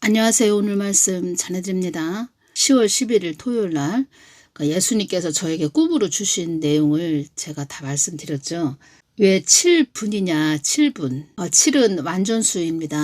안녕하세요. 오늘 말씀 전해드립니다. 10월 11일 토요일날 예수님께서 저에게 꿈으로 주신 내용을 제가 다 말씀드렸죠. 왜 7분이냐 7분. 7은 완전수입니다.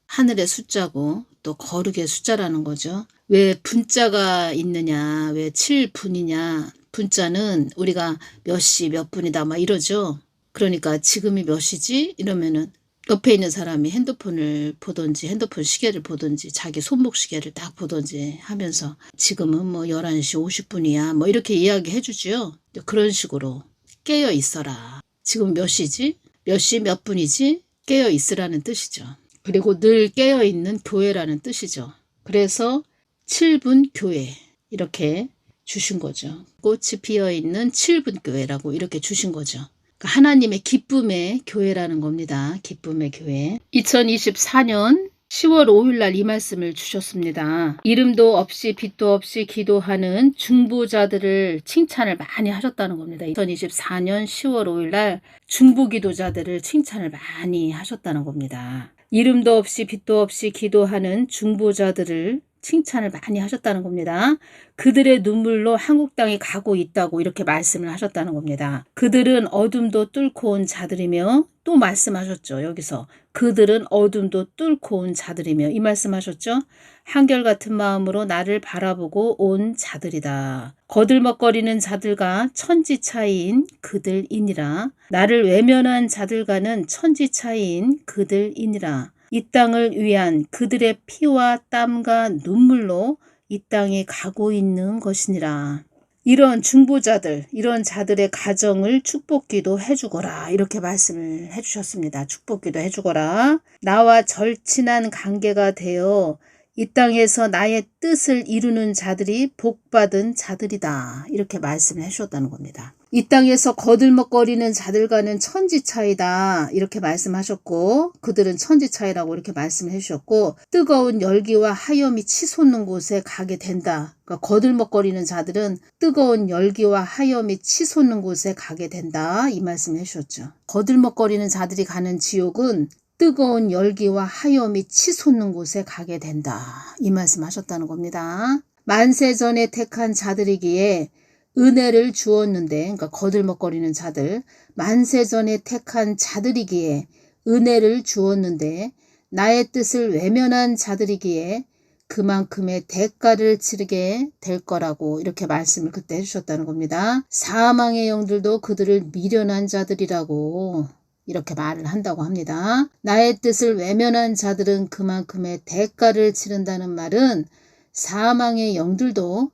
하늘의 숫자고 또 거룩의 숫자라는 거죠. 왜 분자가 있느냐, 왜 7분이냐. 분자는 우리가 몇 시 몇 분이다 막 이러죠. 그러니까 지금이 몇 시지? 이러면은 옆에 있는 사람이 핸드폰을 보든지 핸드폰 시계를 보든지 자기 손목 시계를 딱 보든지 하면서 지금은 뭐 11시 50분이야 뭐 이렇게 이야기해 주지요. 그런 식으로 깨어 있어라. 지금 몇 시지? 몇 시 몇 분이지? 깨어 있으라는 뜻이죠. 그리고 늘 깨어 있는 교회라는 뜻이죠. 그래서 7분 교회 이렇게 주신 거죠. 꽃이 피어 있는 7분 교회라고 이렇게 주신 거죠. 하나님의 기쁨의 교회라는 겁니다. 기쁨의 교회. 2024년 10월 5일 날 이 말씀을 주셨습니다. 이름도 없이 빛도 없이 기도하는 중보자들을 칭찬을 많이 하셨다는 겁니다. 2024년 10월 5일 날 중보기도자들을 칭찬을 많이 하셨다는 겁니다. 이름도 없이 빛도 없이 기도하는 중보자들을 칭찬을 많이 하셨다는 겁니다. 그들의 눈물로 한국 땅이 가고 있다고 이렇게 말씀을 하셨다는 겁니다. 그들은 어둠도 뚫고 온 자들이며 또 말씀하셨죠. 여기서 그들은 어둠도 뚫고 온 자들이며 이 말씀하셨죠. 한결같은 마음으로 나를 바라보고 온 자들이다. 거들먹거리는 자들과 천지 차이인 그들이니라. 나를 외면한 자들과는 천지 차이인 그들이니라. 이 땅을 위한 그들의 피와 땀과 눈물로 이 땅에 가고 있는 것이니라. 이런 중보자들, 이런 자들의 가정을 축복기도 해주거라. 이렇게 말씀을 해주셨습니다. 축복기도 해주거라. 나와 절친한 관계가 되어 이 땅에서 나의 뜻을 이루는 자들이 복받은 자들이다. 이렇게 말씀을 해주셨다는 겁니다. 이 땅에서 거들먹거리는 자들과는 천지 차이다. 이렇게 말씀하셨고 그들은 천지 차이라고 이렇게 말씀해 주셨고 뜨거운 열기와 하염이 치솟는 곳에 가게 된다. 그러니까 거들먹거리는 자들은 뜨거운 열기와 하염이 치솟는 곳에 가게 된다. 이 말씀을 해 주셨죠. 거들먹거리는 자들이 가는 지옥은 뜨거운 열기와 하염이 치솟는 곳에 가게 된다. 이 말씀 하셨다는 겁니다. 만세 전에 택한 자들이기에 은혜를 주었는데, 그러니까 거들먹거리는 자들, 만세 전에 택한 자들이기에 은혜를 주었는데 나의 뜻을 외면한 자들이기에 그만큼의 대가를 치르게 될 거라고 이렇게 말씀을 그때 해주셨다는 겁니다. 사망의 영들도 그들을 미련한 자들이라고 이렇게 말을 한다고 합니다. 나의 뜻을 외면한 자들은 그만큼의 대가를 치른다는 말은 사망의 영들도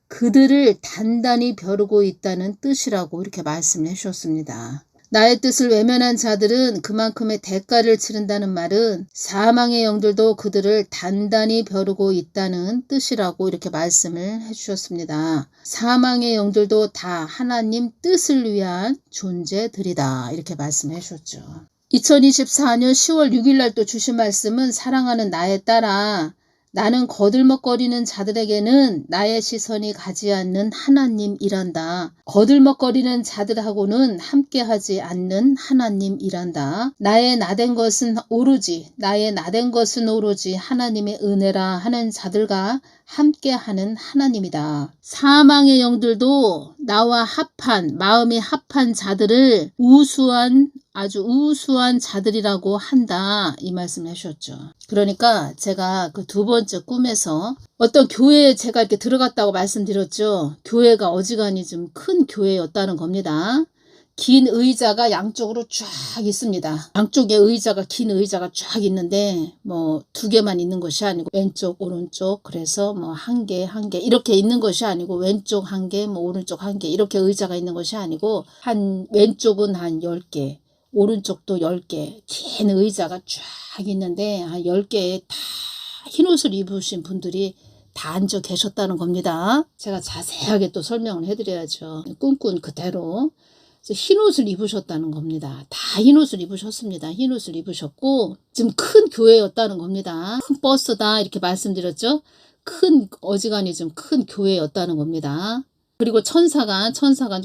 그들을 단단히 벼르고 있다는 뜻이라고 이렇게 말씀을 해주셨습니다. 나의 뜻을 외면한 자들은 그만큼의 대가를 치른다는 말은 사망의 영들도 그들을 단단히 벼르고 있다는 뜻이라고 이렇게 말씀을 해주셨습니다. 사망의 영들도 다 하나님 뜻을 위한 존재들이다. 이렇게 말씀해 주셨죠. 2024년 10월 6일 날 또 주신 말씀은 사랑하는 나의 딸아 나는 거들먹거리는 자들에게는 나의 시선이 가지 않는 하나님이란다. 거들먹거리는 자들하고는 함께하지 않는 하나님이란다. 나의 나된 것은 오로지 하나님의 은혜라 하는 자들과 함께하는 하나님이다. 사망의 영들도 나와 합한 마음이 합한 자들을 아주 우수한 자들이라고 한다. 이 말씀을 해주셨죠. 그러니까 제가 그 두 번째 꿈에서 어떤 교회에 제가 이렇게 들어갔다고 말씀드렸죠. 교회가 어지간히 좀 큰 교회였다는 겁니다. 긴 의자가 양쪽으로 쫙 있습니다. 양쪽에 긴 의자가 쫙 있는데 뭐 두 개만 있는 것이 아니고 왼쪽 오른쪽 그래서 뭐 한 개 이렇게 있는 것이 아니고 왼쪽 한 개 뭐 오른쪽 한 개 이렇게 의자가 있는 것이 아니고 왼쪽은 한 10개 오른쪽도 10개 긴 의자가 쫙 있는데 한 10개에 다 흰옷을 입으신 분들이 다 앉아 계셨다는 겁니다. 제가 자세하게 또 설명을 해드려야죠. 꿈꾼 그대로 흰옷을 입으셨다는 겁니다. 다 흰옷을 입으셨습니다. 흰옷을 입으셨고 지금 큰 교회였다는 겁니다. 큰 버스다 이렇게 말씀드렸죠. 어지간히 좀 큰 교회였다는 겁니다. 그리고 천사가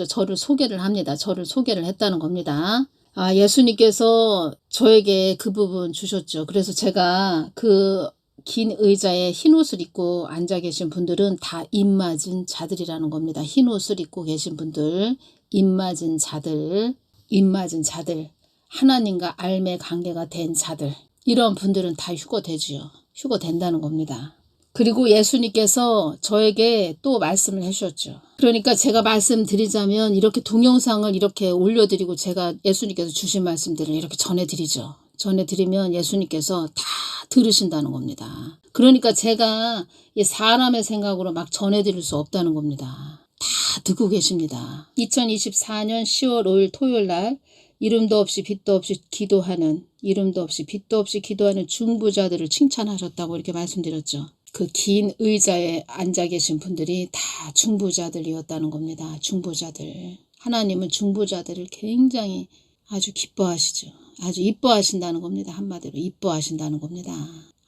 저를 소개를 합니다. 저를 소개를 했다는 겁니다. 예수님께서 저에게 그 부분 주셨죠. 그래서 제가 그 긴 의자에 흰 옷을 입고 앉아 계신 분들은 다 입맞은 자들이라는 겁니다. 흰 옷을 입고 계신 분들, 입맞은 자들, 입맞은 자들, 하나님과 알매 관계가 된 자들, 이런 분들은 다 휴거되지요. 휴거된다는 겁니다. 그리고 예수님께서 저에게 또 말씀을 해주셨죠. 그러니까 제가 말씀드리자면 이렇게 동영상을 이렇게 올려드리고 제가 예수님께서 주신 말씀들을 이렇게 전해드리죠. 전해드리면 예수님께서 다 들으신다는 겁니다. 그러니까 제가 이 사람의 생각으로 막 전해드릴 수 없다는 겁니다. 다 듣고 계십니다. 2024년 10월 5일 토요일 날 이름도 없이 빛도 없이 기도하는, 이름도 없이 빛도 없이 기도하는 중부자들을 칭찬하셨다고 이렇게 말씀드렸죠. 그 긴 의자에 앉아 계신 분들이 다 중부자들이었다는 겁니다. 중부자들. 하나님은 중부자들을 굉장히 아주 기뻐하시죠. 아주 이뻐하신다는 겁니다. 한마디로 이뻐하신다는 겁니다.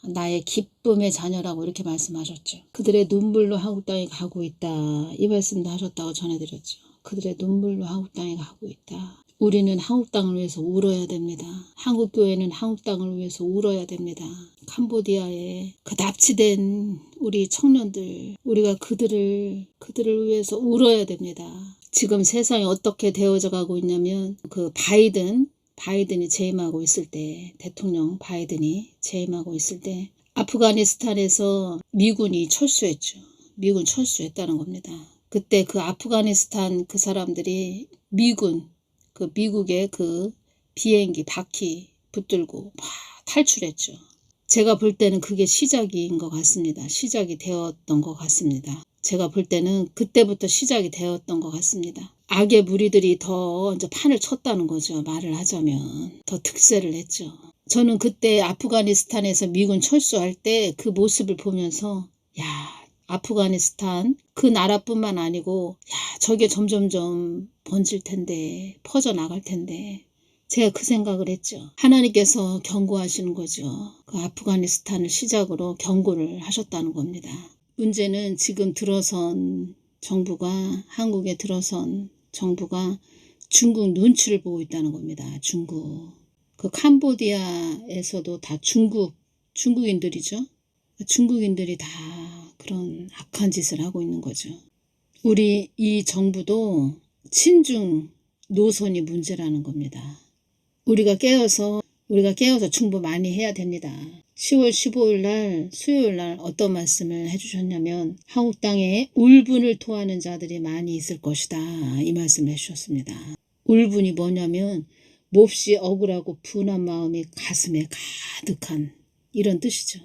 나의 기쁨의 자녀라고 이렇게 말씀하셨죠. 그들의 눈물로 한국 땅에 가고 있다. 이 말씀도 하셨다고 전해드렸죠. 그들의 눈물로 한국 땅에 가고 있다. 우리는 한국 땅을 위해서 울어야 됩니다. 한국 교회는 한국 땅을 위해서 울어야 됩니다. 캄보디아에 그 납치된 우리 청년들, 우리가 그들을 위해서 울어야 됩니다. 지금 세상이 어떻게 되어져 가고 있냐면 그 바이든이 재임하고 있을 때, 대통령 바이든이 재임하고 있을 때 아프가니스탄에서 미군이 철수했죠. 미군 철수했다는 겁니다. 그때 그 아프가니스탄 그 사람들이 미국의 그 비행기 바퀴 붙들고 막 탈출했죠. 제가 볼 때는 그게 시작인 것 같습니다. 시작이 되었던 것 같습니다. 제가 볼 때는 그때부터 시작이 되었던 것 같습니다. 악의 무리들이 더 이제 판을 쳤다는 거죠. 말을 하자면 더 득세를 했죠. 저는 그때 아프가니스탄에서 미군 철수할 때 그 모습을 보면서 야, 아프가니스탄 그 나라뿐만 아니고 야, 저게 점점점 번질 텐데, 퍼져나갈 텐데, 제가 그 생각을 했죠. 하나님께서 경고하시는 거죠. 그 아프가니스탄을 시작으로 경고를 하셨다는 겁니다. 문제는 지금 들어선 정부가, 한국에 들어선 정부가 중국 눈치를 보고 있다는 겁니다. 중국. 그 캄보디아에서도 다 중국인들이죠. 중국인들이 다 그런 악한 짓을 하고 있는 거죠. 우리 이 정부도 친중 노선이 문제라는 겁니다. 우리가 깨어서 중보 많이 해야 됩니다. 10월 15일 날 수요일 날 어떤 말씀을 해주셨냐면 한국 땅에 울분을 토하는 자들이 많이 있을 것이다. 이 말씀을 해주셨습니다. 울분이 뭐냐면 몹시 억울하고 분한 마음이 가슴에 가득한 이런 뜻이죠.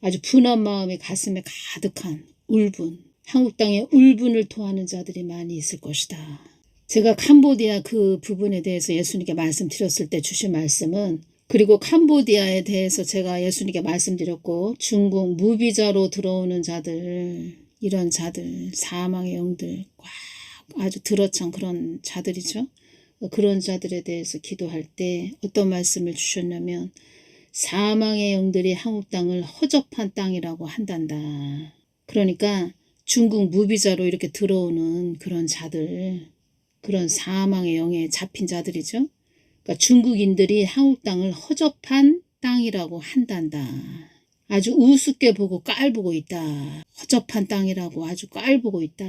아주 분한 마음이 가슴에 가득한 울분. 한국 땅에 울분을 토하는 자들이 많이 있을 것이다. 제가 캄보디아 그 부분에 대해서 예수님께 말씀드렸을 때 주신 말씀은 그리고 캄보디아에 대해서 제가 예수님께 말씀드렸고 중국 무비자로 들어오는 자들 이런 자들 사망의 영들 꽉 아주 들어찬 그런 자들이죠. 그런 자들에 대해서 기도할 때 어떤 말씀을 주셨냐면 사망의 영들이 한국 땅을 허접한 땅이라고 한단다. 그러니까 중국 무비자로 이렇게 들어오는 그런 자들, 그런 사망의 영에 잡힌 자들이죠. 그러니까 중국인들이 한국 땅을 허접한 땅이라고 한단다. 아주 우습게 보고 깔보고 있다. 허접한 땅이라고 아주 깔보고 있다.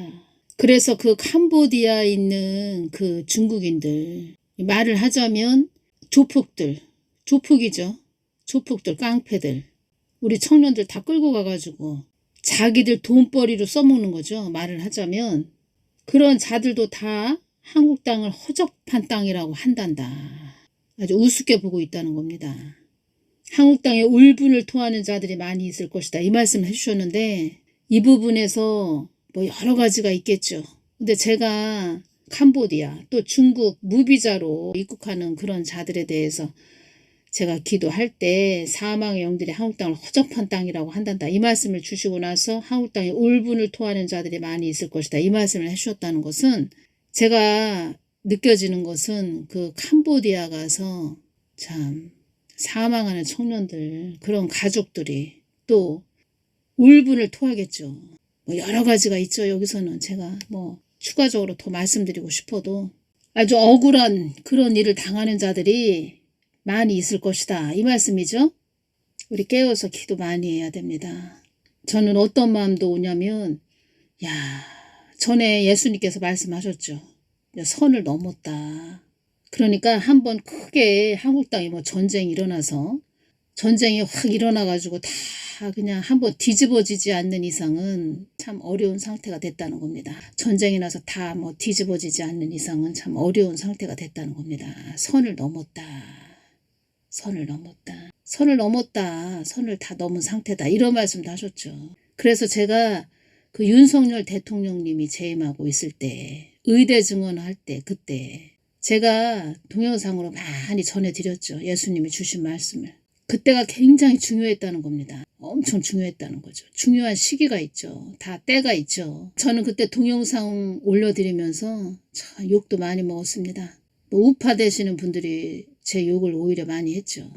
그래서 그 캄보디아에 있는 그 중국인들, 말을 하자면 조폭이죠. 조폭들, 깡패들, 우리 청년들 다 끌고 가가지고 자기들 돈벌이로 써먹는 거죠. 말을 하자면 그런 자들도 다 한국 땅을 허접한 땅이라고 한단다. 아주 우습게 보고 있다는 겁니다. 한국 땅에 울분을 토하는 자들이 많이 있을 것이다. 이 말씀을 해주셨는데 이 부분에서 뭐 여러 가지가 있겠죠. 근데 제가 캄보디아 또 중국 무비자로 입국하는 그런 자들에 대해서 제가 기도할 때 사망의 영들이 한국 땅을 허접한 땅이라고 한단다. 이 말씀을 주시고 나서 한국 땅에 울분을 토하는 자들이 많이 있을 것이다. 이 말씀을 해주셨다는 것은 제가 느껴지는 것은 그 캄보디아 가서 참 사망하는 청년들 그런 가족들이 또 울분을 토하겠죠. 뭐 여러 가지가 있죠. 여기서는 제가 뭐 추가적으로 더 말씀드리고 싶어도 아주 억울한 그런 일을 당하는 자들이 많이 있을 것이다. 이 말씀이죠. 우리 깨어서 기도 많이 해야 됩니다. 저는 어떤 마음도 오냐면 전에 예수님께서 말씀하셨죠. 선을 넘었다. 그러니까 한번 크게 한국 땅에 전쟁이 일어나서 전쟁이 확 일어나가지고 다 그냥 한번 뒤집어지지 않는 이상은 참 어려운 상태가 됐다는 겁니다. 전쟁이 나서 다 뒤집어지지 않는 이상은 참 어려운 상태가 됐다는 겁니다. 선을 넘었다. 선을 넘었다. 선을 넘었다. 선을 다 넘은 상태다. 이런 말씀도 하셨죠. 그래서 제가 그 윤석열 대통령님이 재임하고 있을 때 의대 증언할 때 그때 제가 동영상으로 많이 전해드렸죠. 예수님이 주신 말씀을. 그때가 굉장히 중요했다는 겁니다. 엄청 중요했다는 거죠. 중요한 시기가 있죠. 다 때가 있죠. 저는 그때 동영상 올려드리면서 참 욕도 많이 먹었습니다. 우파 되시는 분들이 제 욕을 오히려 많이 했죠.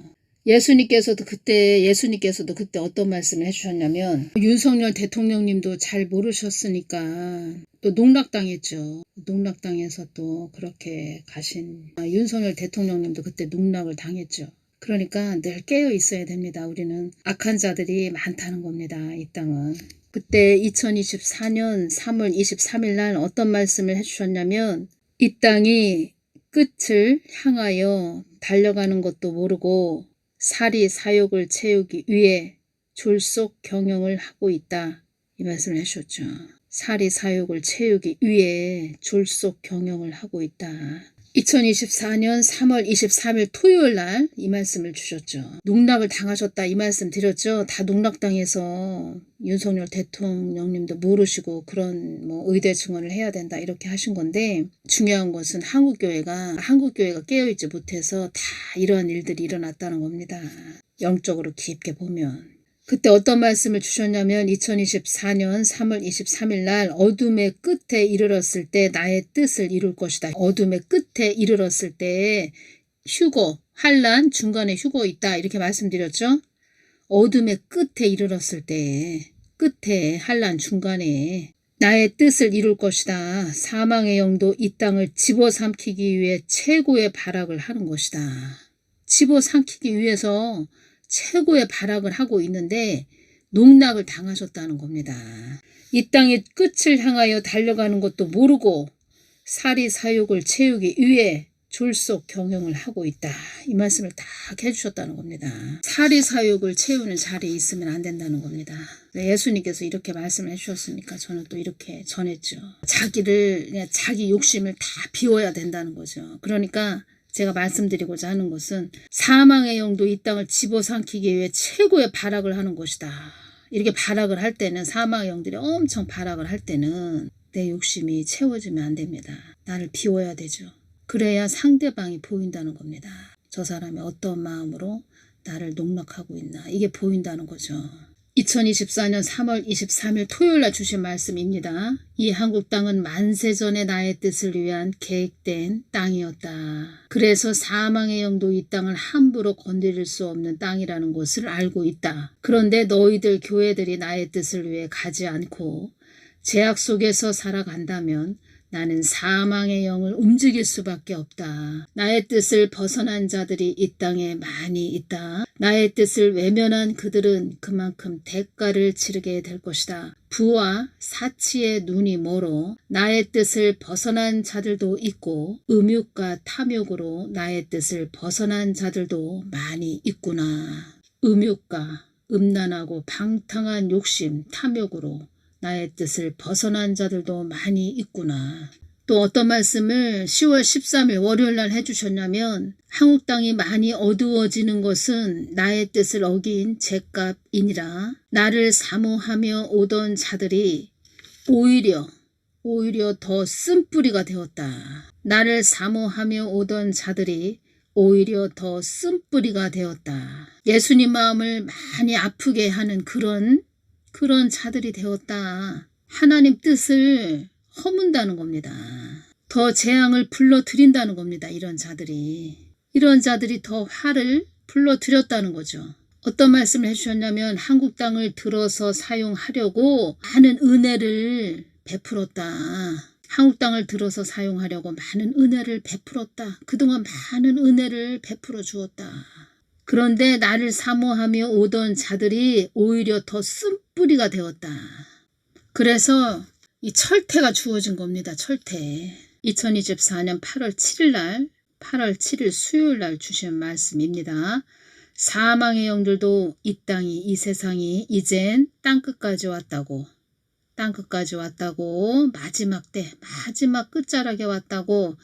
예수님께서도 그때 어떤 말씀을 해주셨냐면 윤석열 대통령님도 잘 모르셨으니까 또 농락당했죠. 농락당해서 또 그렇게 가신 윤석열 대통령님도 그때 농락을 당했죠. 그러니까 늘 깨어 있어야 됩니다. 우리는 악한 자들이 많다는 겁니다. 이 땅은. 그때 2024년 3월 23일 날 어떤 말씀을 해주셨냐면 이 땅이 끝을 향하여 달려가는 것도 모르고 사리 사욕을 채우기 위해 졸속 경영을 하고 있다. 이 말씀을 해주셨죠. 사리 사욕을 채우기 위해 졸속 경영을 하고 있다. 2024년 3월 23일 토요일 날 이 말씀을 주셨죠. 농락을 당하셨다 이 말씀 드렸죠. 다 농락당해서 윤석열 대통령님도 모르시고 그런 의대 증언을 해야 된다 이렇게 하신 건데 중요한 것은 한국교회가 깨어있지 못해서 다 이러한 일들이 일어났다는 겁니다. 영적으로 깊게 보면. 그때 어떤 말씀을 주셨냐면 2024년 3월 23일 날 어둠의 끝에 이르렀을 때 나의 뜻을 이룰 것이다. 어둠의 끝에 이르렀을 때 휴거, 환난, 중간에 휴거 있다. 이렇게 말씀드렸죠. 어둠의 끝에 이르렀을 때 끝에 환난 중간에 나의 뜻을 이룰 것이다. 사망의 영도 이 땅을 집어삼키기 위해 최고의 발악을 하는 것이다. 집어삼키기 위해서 최고의 발악을 하고 있는데 농락을 당하셨다는 겁니다. 이 땅의 끝을 향하여 달려가는 것도 모르고 사리 사욕을 채우기 위해 졸속 경영을 하고 있다. 이 말씀을 딱 해주셨다는 겁니다. 사리 사욕을 채우는 자리에 있으면 안 된다는 겁니다. 예수님께서 이렇게 말씀을 해주셨으니까 저는 또 이렇게 전했죠. 자기 욕심을 다 비워야 된다는 거죠. 그러니까 제가 말씀드리고자 하는 것은 사망의 영도 이 땅을 집어삼키기 위해 최고의 발악을 하는 것이다. 이렇게 발악을 할 때는 사망의 영들이 엄청 발악을 할 때는 내 욕심이 채워지면 안 됩니다. 나를 비워야 되죠. 그래야 상대방이 보인다는 겁니다. 저 사람이 어떤 마음으로 나를 농락하고 있나 이게 보인다는 거죠. 2024년 3월 23일 토요일 날 주신 말씀입니다. 이 한국 땅은 만세전에 나의 뜻을 위한 계획된 땅이었다. 그래서 사망의 영도 이 땅을 함부로 건드릴 수 없는 땅이라는 것을 알고 있다. 그런데 너희들 교회들이 나의 뜻을 위해 가지 않고 제약 속에서 살아간다면 나는 사망의 영을 움직일 수밖에 없다. 나의 뜻을 벗어난 자들이 이 땅에 많이 있다. 나의 뜻을 외면한 그들은 그만큼 대가를 치르게 될 것이다. 부와 사치의 눈이 멀어 나의 뜻을 벗어난 자들도 있고 음욕과 탐욕으로 나의 뜻을 벗어난 자들도 많이 있구나. 음욕과 음란하고 방탕한 욕심, 탐욕으로 나의 뜻을 벗어난 자들도 많이 있구나. 또 어떤 말씀을 10월 13일 월요일 날 해주셨냐면 한국 땅이 많이 어두워지는 것은 나의 뜻을 어긴 죄값이니라. 나를 사모하며 오던 자들이 오히려 더 쓴뿌리가 되었다. 나를 사모하며 오던 자들이 오히려 더 쓴뿌리가 되었다. 예수님 마음을 많이 아프게 하는 그런 자들이 되었다. 하나님 뜻을 허문다는 겁니다. 더 재앙을 불러들인다는 겁니다. 이런 자들이 더 화를 불러들였다는 거죠. 어떤 말씀을 해주셨냐면 한국 땅을 들어서 사용하려고 많은 은혜를 베풀었다. 한국 땅을 들어서 사용하려고 많은 은혜를 베풀었다. 그동안 많은 은혜를 베풀어 주었다. 그런데 나를 사모하며 오던 자들이 오히려 더 쓴뿌리가 되었다. 그래서 이 철퇴가 주어진 겁니다. 철퇴. 2024년 8월 7일 날 8월 7일 수요일 날 주신 말씀입니다. 사망의 영들도 이 땅이 이 세상이 이젠 땅끝까지 왔다고. 땅끝까지 왔다고. 마지막 때 마지막 끝자락에 왔다고.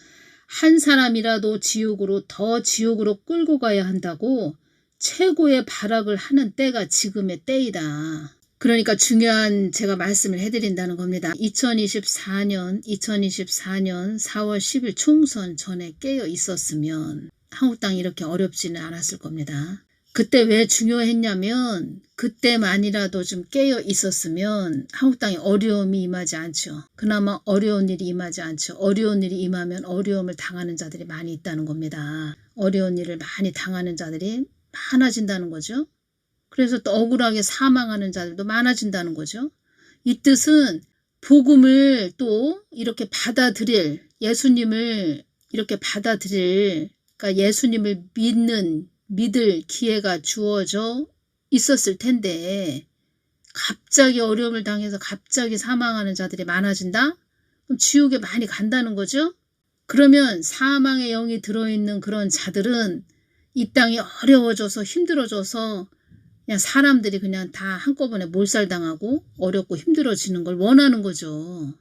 한 사람이라도 지옥으로 더 지옥으로 끌고 가야 한다고. 최고의 발악을 하는 때가 지금의 때이다. 그러니까 중요한 제가 말씀을 해드린다는 겁니다. 2024년 4월 10일 총선 전에 깨어 있었으면 한국 땅이 이렇게 어렵지는 않았을 겁니다. 그때 왜 중요했냐면 그때만이라도 좀 깨어 있었으면 한국 땅에 어려움이 임하지 않죠. 그나마 어려운 일이 임하지 않죠. 어려운 일이 임하면 어려움을 당하는 자들이 많이 있다는 겁니다. 어려운 일을 많이 당하는 자들이 많아진다는 거죠. 그래서 또 억울하게 사망하는 자들도 많아진다는 거죠. 이 뜻은 복음을 또 이렇게 받아들일, 예수님을 이렇게 받아들일, 그러니까 예수님을 믿을 기회가 주어져 있었을 텐데 갑자기 어려움을 당해서 갑자기 사망하는 자들이 많아진다? 그럼 지옥에 많이 간다는 거죠. 그러면 사망의 영이 들어있는 그런 자들은 이 땅이 어려워져서 힘들어져서 그냥 사람들이 그냥 다 한꺼번에 몰살당하고 어렵고 힘들어지는 걸 원하는 거죠.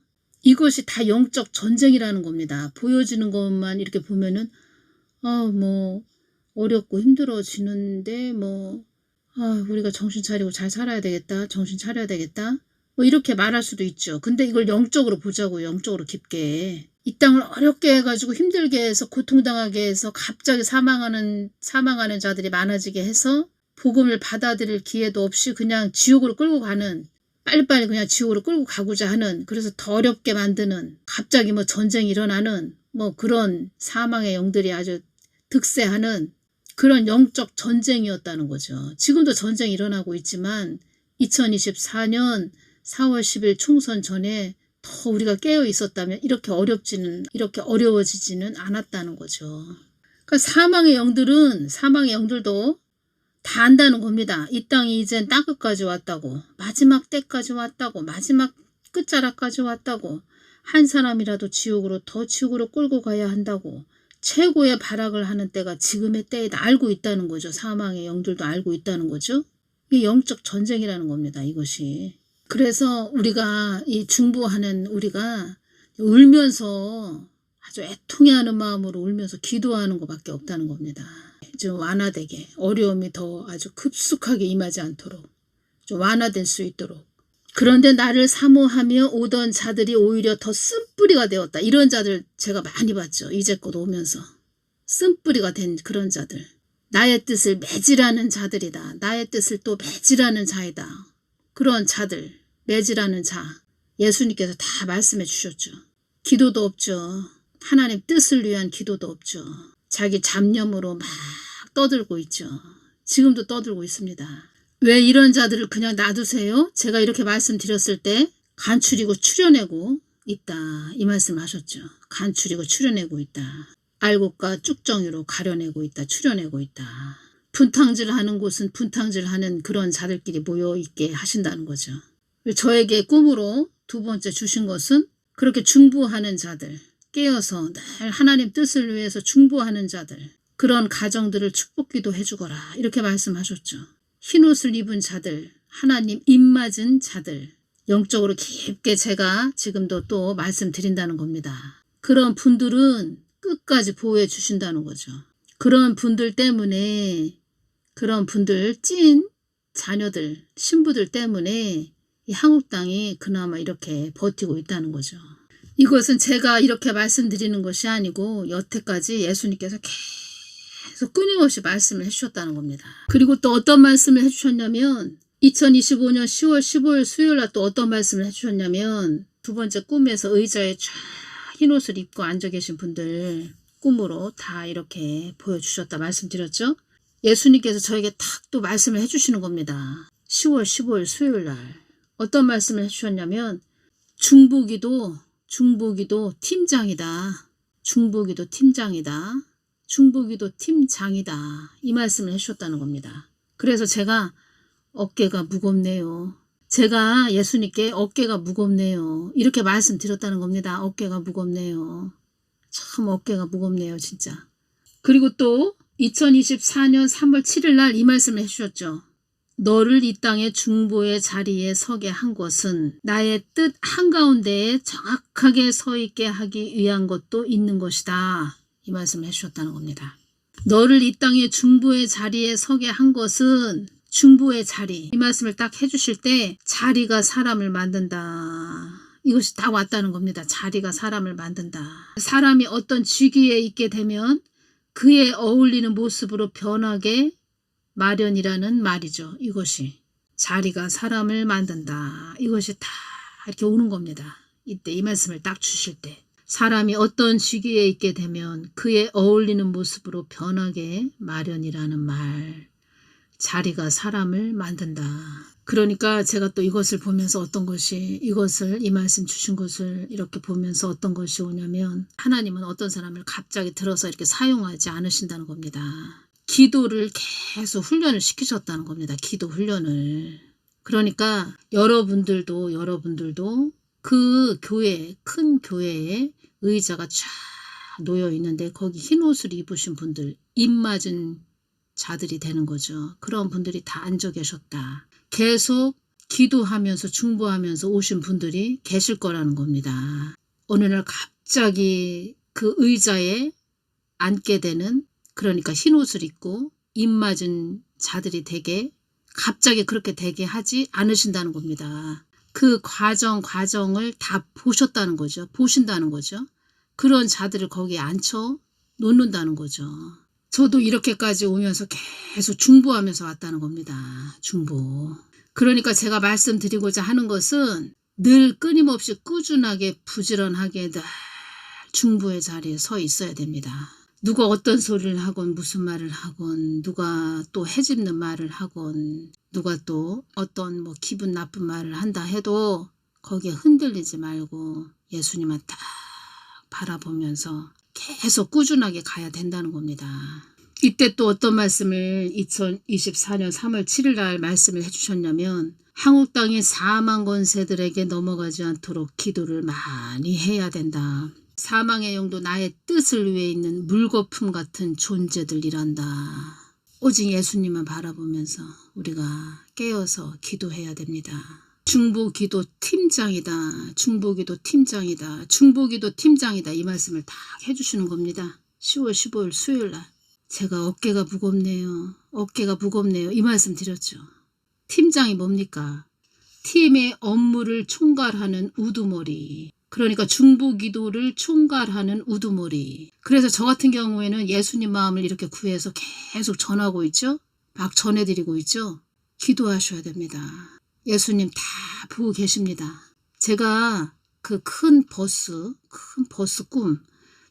이것이 다 영적 전쟁이라는 겁니다. 보여지는 것만 이렇게 보면은 뭐 어렵고 힘들어지는데 우리가 정신 차리고 잘 살아야 되겠다. 정신 차려야 되겠다. 뭐 이렇게 말할 수도 있죠. 근데 이걸 영적으로 보자고요. 영적으로 깊게. 이 땅을 어렵게 해가지고 힘들게 해서 고통당하게 해서 갑자기 사망하는 자들이 많아지게 해서 복음을 받아들일 기회도 없이 그냥 지옥으로 끌고 가는, 빨리빨리 그냥 지옥으로 끌고 가고자 하는, 그래서 더 어렵게 만드는, 갑자기 뭐 전쟁이 일어나는 뭐 그런 사망의 영들이 아주 득세하는 그런 영적 전쟁이었다는 거죠. 지금도 전쟁이 일어나고 있지만 2024년 4월 10일 총선 전에 더 우리가 깨어 있었다면 이렇게 어려워지지는 않았다는 거죠. 그러니까 사망의 영들도 다 안다는 겁니다. 이 땅이 이젠 땅끝까지 왔다고. 마지막 때까지 왔다고. 마지막 끝자락까지 왔다고. 한 사람이라도 더 지옥으로 끌고 가야 한다고. 최고의 발악을 하는 때가 지금의 때이다. 알고 있다는 거죠. 사망의 영들도 알고 있다는 거죠. 이게 영적 전쟁이라는 겁니다. 이것이. 그래서 우리가 우리가 울면서 아주 애통해하는 마음으로 울면서 기도하는 것밖에 없다는 겁니다. 좀 완화되게, 어려움이 더 아주 급속하게 임하지 않도록 좀 완화될 수 있도록. 그런데 나를 사모하며 오던 자들이 오히려 더 쓴뿌리가 되었다. 이런 자들 제가 많이 봤죠. 이제껏 오면서. 쓴뿌리가 된 그런 자들. 나의 뜻을 매질하는 자들이다. 나의 뜻을 또 매질하는 자이다. 그런 자들, 매질하는 자. 예수님께서 다 말씀해 주셨죠. 기도도 없죠. 하나님 뜻을 위한 기도도 없죠. 자기 잡념으로 막 떠들고 있죠. 지금도 떠들고 있습니다. 왜 이런 자들을 그냥 놔두세요? 제가 이렇게 말씀드렸을 때 간추리고 추려내고 있다. 이 말씀 하셨죠. 간추리고 추려내고 있다. 알곡과 쭉정이로 가려내고 있다. 추려내고 있다. 분탕질하는 곳은 분탕질하는 그런 자들끼리 모여있게 하신다는 거죠. 저에게 꿈으로 두 번째 주신 것은 그렇게 중보하는 자들, 깨어서 늘 하나님 뜻을 위해서 중보하는 자들, 그런 가정들을 축복기도 해주거라. 이렇게 말씀하셨죠. 흰옷을 입은 자들, 하나님 입맞은 자들, 영적으로 깊게 제가 지금도 또 말씀드린다는 겁니다. 그런 분들은 끝까지 보호해 주신다는 거죠. 그런 분들 때문에, 그런 분들, 찐 자녀들, 신부들 때문에 이 한국 땅이 그나마 이렇게 버티고 있다는 거죠. 이것은 제가 이렇게 말씀드리는 것이 아니고 여태까지 예수님께서 계속 끊임없이 말씀을 해주셨다는 겁니다. 그리고 또 어떤 말씀을 해주셨냐면 2025년 10월 15일 수요일날 또 어떤 말씀을 해주셨냐면 두 번째 꿈에서 의자에 쫙 흰옷을 입고 앉아 계신 분들 꿈으로 다 이렇게 보여주셨다 말씀드렸죠. 예수님께서 저에게 탁 또 말씀을 해주시는 겁니다. 10월 15일 수요일날 어떤 말씀을 해주셨냐면 중보기도 팀장이다. 중보기도 팀장이다. 중보기도 팀장이다. 이 말씀을 해주셨다는 겁니다. 그래서 제가 어깨가 무겁네요. 제가 예수님께 어깨가 무겁네요. 이렇게 말씀드렸다는 겁니다. 어깨가 무겁네요. 참 어깨가 무겁네요. 진짜. 그리고 또 2024년 3월 7일 날 이 말씀을 해주셨죠. 너를 이 땅의 중보의 자리에 서게 한 것은 나의 뜻 한가운데에 정확하게 서 있게 하기 위한 것도 있는 것이다. 이 말씀을 해주셨다는 겁니다. 너를 이 땅의 중보의 자리에 서게 한 것은 중보의 자리. 이 말씀을 딱 해주실 때 자리가 사람을 만든다. 이것이 딱 왔다는 겁니다. 자리가 사람을 만든다. 사람이 어떤 직위에 있게 되면 그에 어울리는 모습으로 변하게 마련이라는 말이죠. 이것이 자리가 사람을 만든다. 이것이 다 이렇게 오는 겁니다. 이때 이 말씀을 딱 주실 때 사람이 어떤 직위에 있게 되면 그에 어울리는 모습으로 변하게 마련이라는 말. 자리가 사람을 만든다. 그러니까 제가 또 이것을 보면서 어떤 것이 이 말씀 주신 것을 이렇게 보면서 어떤 것이 오냐면 하나님은 어떤 사람을 갑자기 들어서 이렇게 사용하지 않으신다는 겁니다. 기도를 계속 훈련을 시키셨다는 겁니다. 기도 훈련을. 그러니까 여러분들도 그 교회, 큰 교회에 의자가 쫙 놓여 있는데 거기 흰 옷을 입으신 분들, 입 맞은 자들이 되는 거죠. 그런 분들이 다 앉아 계셨다. 계속 기도하면서 중보하면서 오신 분들이 계실 거라는 겁니다. 어느 날 갑자기 그 의자에 앉게 되는, 그러니까 흰 옷을 입고 입 맞은 자들이 되게 갑자기 그렇게 되게 하지 않으신다는 겁니다. 그 과정을 다 보셨다는 거죠. 보신다는 거죠. 그런 자들을 거기에 앉혀 놓는다는 거죠. 저도 이렇게까지 오면서 계속 중보하면서 왔다는 겁니다. 중보. 그러니까 제가 말씀드리고자 하는 것은 늘 끊임없이 꾸준하게 부지런하게 늘 중보의 자리에 서 있어야 됩니다. 누가 어떤 소리를 하건 무슨 말을 하건 누가 또 해집는 말을 하건 누가 또 어떤 뭐 기분 나쁜 말을 한다 해도 거기에 흔들리지 말고 예수님만 딱 바라보면서 계속 꾸준하게 가야 된다는 겁니다. 이때 또 어떤 말씀을 2024년 3월 7일 날 말씀을 해주셨냐면 한국 땅의 사망 권세들에게 넘어가지 않도록 기도를 많이 해야 된다. 사망의 영도 나의 뜻을 위해 있는 물거품 같은 존재들이란다. 오직 예수님만 바라보면서 우리가 깨어서 기도해야 됩니다. 중보기도 팀장이다. 중보기도 팀장이다. 중보기도 팀장이다. 이 말씀을 다 해주시는 겁니다. 10월 15일 수요일 날 제가 어깨가 무겁네요. 어깨가 무겁네요. 이 말씀 드렸죠. 팀장이 뭡니까? 팀의 업무를 총괄하는 우두머리. 그러니까 중보기도를 총괄하는 우두머리. 그래서 저 같은 경우에는 예수님 마음을 이렇게 구해서 계속 전하고 있죠. 막 전해드리고 있죠. 기도하셔야 됩니다. 예수님 다 보고 계십니다. 제가 그 큰 버스 꿈,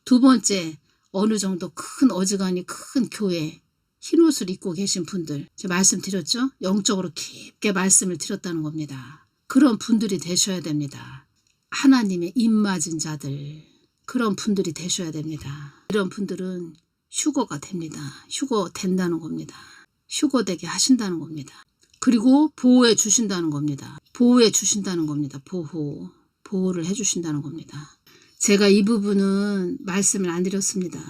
두 번째 어느 정도 큰 어지간히 큰 교회, 흰 옷을 입고 계신 분들, 제가 말씀드렸죠? 영적으로 깊게 말씀을 드렸다는 겁니다. 그런 분들이 되셔야 됩니다. 하나님의 입맞은 자들, 그런 분들이 되셔야 됩니다. 이런 분들은 휴거가 됩니다. 휴거 된다는 겁니다. 휴거되게 하신다는 겁니다. 그리고 보호해 주신다는 겁니다. 보호해 주신다는 겁니다. 보호를 해 주신다는 겁니다. 제가 이 부분은 말씀을 안 드렸습니다.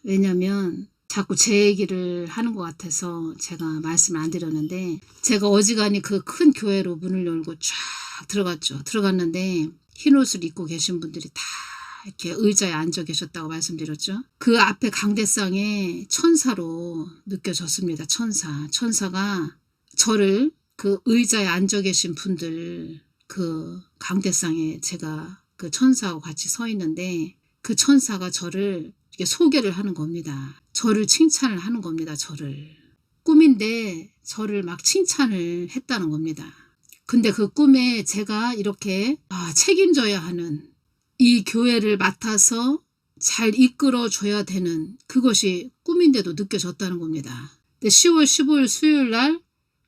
왜냐하면 자꾸 제 얘기를 하는 것 같아서 제가 말씀을 안 드렸는데 제가 어지간히 그 큰 교회로 문을 열고 쫙 들어갔죠. 들어갔는데 흰 옷을 입고 계신 분들이 다 이렇게 의자에 앉아 계셨다고 말씀드렸죠. 그 앞에 강대상에 천사로 느껴졌습니다. 천사가 저를 그 의자에 앉아 계신 분들 그 강대상에 제가 그 천사하고 같이 서 있는데 그 천사가 저를 이렇게 소개를 하는 겁니다. 저를 칭찬을 하는 겁니다. 저를. 꿈인데 저를 막 칭찬을 했다는 겁니다. 근데 그 꿈에 제가 이렇게 책임져야 하는 이 교회를 맡아서 잘 이끌어줘야 되는 그것이 꿈인데도 느껴졌다는 겁니다. 근데 10월 15일 수요일 날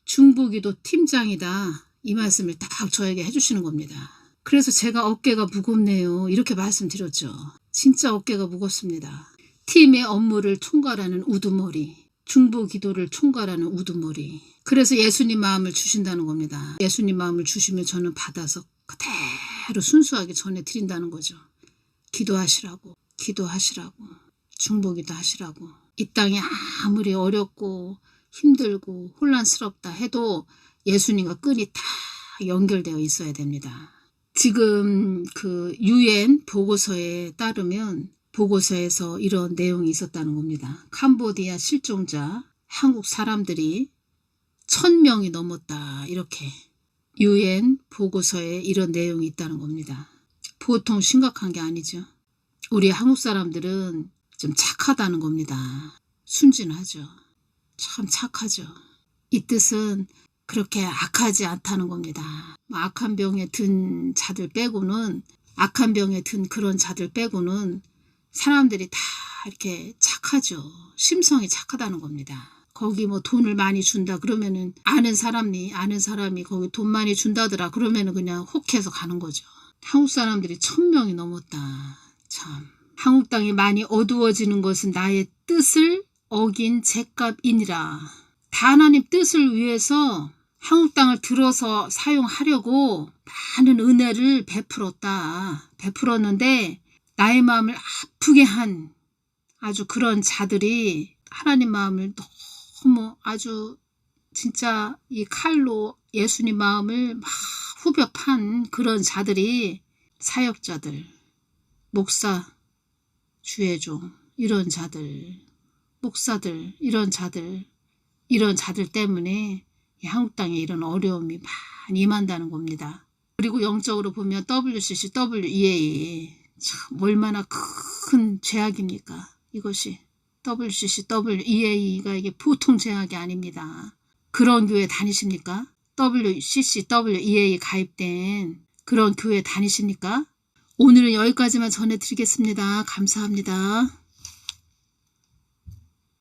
중보기도 팀장이다. 이 말씀을 딱 저에게 해주시는 겁니다. 그래서 제가 어깨가 무겁네요. 이렇게 말씀드렸죠. 진짜 어깨가 무겁습니다. 팀의 업무를 총괄하는 우두머리, 중보 기도를 총괄하는 우두머리. 그래서 예수님 마음을 주신다는 겁니다. 예수님 마음을 주시면 저는 받아서 그대로 순수하게 전해드린다는 거죠. 기도하시라고, 중보기도 하시라고. 이 땅이 아무리 어렵고 힘들고 혼란스럽다 해도 예수님과 끈이 다 연결되어 있어야 됩니다. 지금 그 UN 보고서에 따르면 보고서에서 이런 내용이 있었다는 겁니다. 캄보디아 실종자 한국 사람들이 1000명이 넘었다. 이렇게 UN 보고서에 이런 내용이 있다는 겁니다. 보통 심각한 게 아니죠. 우리 한국 사람들은 좀 착하다는 겁니다. 순진하죠. 참 착하죠. 이 뜻은 그렇게 악하지 않다는 겁니다. 악한 병에 든 자들 빼고는, 악한 병에 든 그런 자들 빼고는 사람들이 다 이렇게 착하죠. 심성이 착하다는 겁니다. 거기 뭐 돈을 많이 준다 그러면은 아는 사람이 거기 돈 많이 준다더라 그러면은 그냥 혹해서 가는 거죠. 한국 사람들이 1000명이 넘었다. 참. 한국 땅이 많이 어두워지는 것은 나의 뜻을 어긴 죄값이니라. 다 하나님 뜻을 위해서 한국 땅을 들어서 사용하려고 많은 은혜를 베풀었는데 나의 마음을 아프게 한 아주 그런 자들이 하나님 마음을 너무 아주 진짜 이 칼로 예수님 마음을 막 후벼 판 그런 자들이 사역자들, 목사, 주의종 이런 자들, 목사들 이런 자들 때문에 이 한국 땅에 이런 어려움이 많이 임한다는 겁니다. 그리고 영적으로 보면 WCC, WEA 참 얼마나 큰 죄악입니까? 이것이 WCC, WEA가 이게 보통 죄악이 아닙니다. 그런 교회 다니십니까? WCC, WEA 가입된 그런 교회 다니십니까? 오늘은 여기까지만 전해드리겠습니다. 감사합니다.